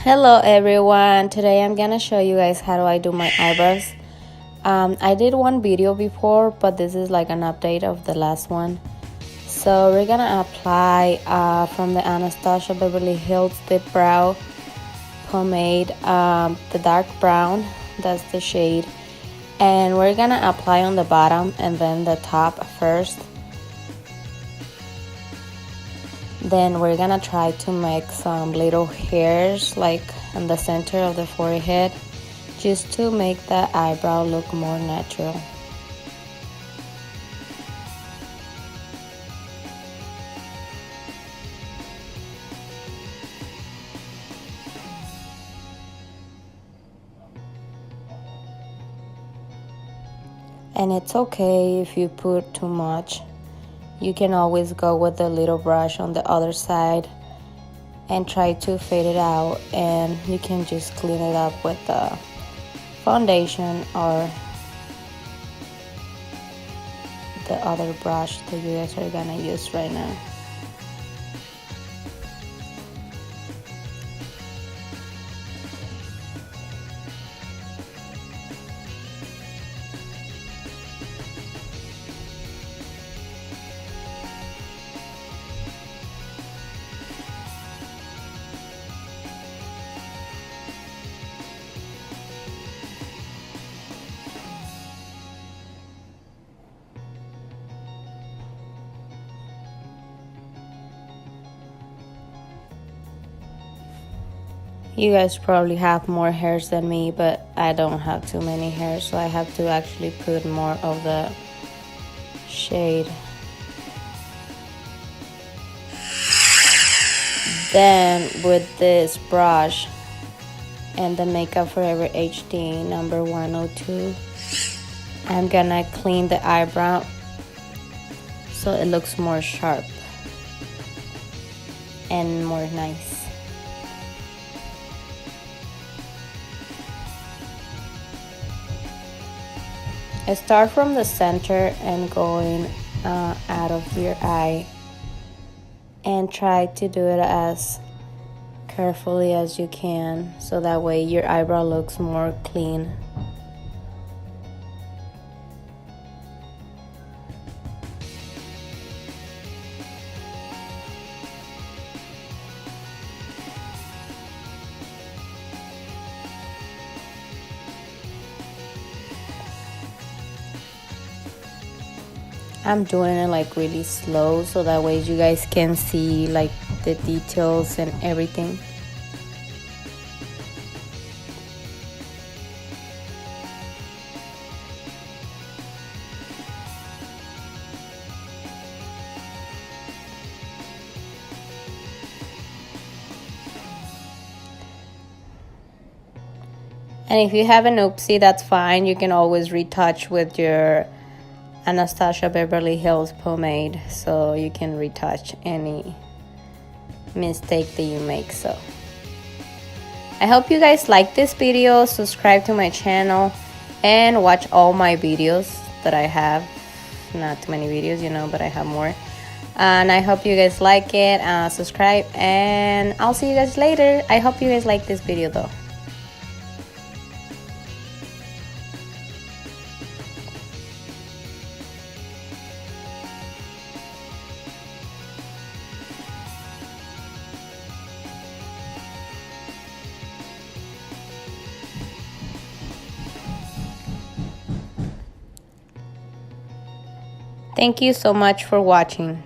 Hello everyone, today I'm gonna show you guys how do I do my eyebrows. I did one video before, but this is like an update of the last one. So we're gonna apply from the Anastasia Beverly Hills Dip Brow Pomade, the dark brown, that's the shade. And we're gonna apply on the bottom and then the top first. Then we're gonna try to make some little hairs like in the center of the forehead, just to make the eyebrow look more natural. And it's okay if you put too much. You can always go with a little brush on the other side and try to fade it out, and you can just clean it up with the foundation or the other brush that you guys are gonna use right now. You guys probably have more hairs than me, but I don't have too many hairs, so I have to actually put more of the shade. Then with this brush and the Makeup Forever HD number 102, I'm gonna clean the eyebrow so it looks more sharp and more nice. I start from the center and going out of your eye, and try to do it as carefully as you can so that way your eyebrow looks more clean. I'm doing it like really slow so that way you guys can see like the details and everything. And if you have an oopsie, that's fine. You can always retouch with your Anastasia Beverly Hills pomade, so you can retouch any mistake that you make. So I hope you guys like this video. Subscribe to my channel and watch all my videos that I have. Not too many videos, you know, but I have more. And I hope you guys like it. Subscribe, and I'll see you guys later. I hope you guys like this video though. Thank you so much for watching.